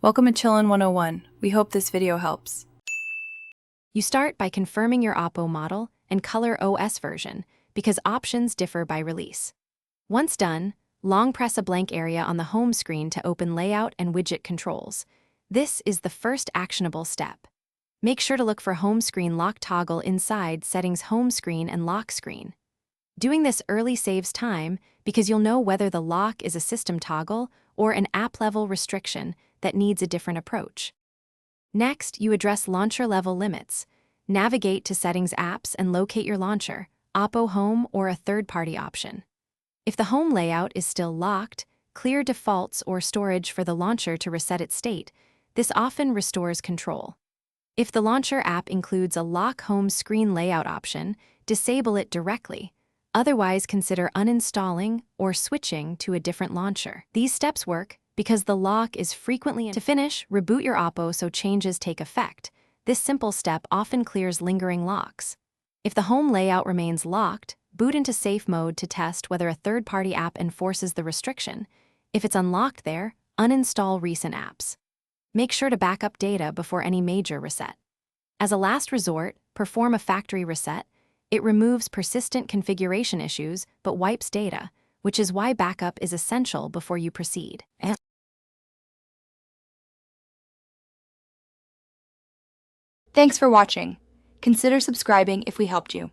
Welcome to Chillin' 101. We hope this video helps. You start by confirming your Oppo model and color OS version because options differ by release. Once done, long press a blank area on the home screen to open layout and widget controls. This is the first actionable step. Make sure to look for home screen lock toggle inside Settings Home Screen and Lock Screen. Doing this early saves time because you'll know whether the lock is a system toggle or an app-level restriction that needs a different approach. Next, you address launcher level limits. Navigate to Settings Apps and locate your launcher, Oppo Home or a third-party option. If the home layout is still locked, clear defaults or storage for the launcher to reset its state. This often restores control. If the launcher app includes a lock home screen layout option, disable it directly. Otherwise, consider uninstalling or switching to a different launcher. These steps work because the lock is frequently. To finish, reboot your Oppo so changes take effect. This simple step often clears lingering locks. If the home layout remains locked, boot into safe mode to test whether a third-party app enforces the restriction. If it's unlocked there, uninstall recent apps. Make sure to back up data before any major reset. As a last resort, perform a factory reset. It removes persistent configuration issues but wipes data, which is why backup is essential before you proceed. Thanks for watching. Consider subscribing if we helped you.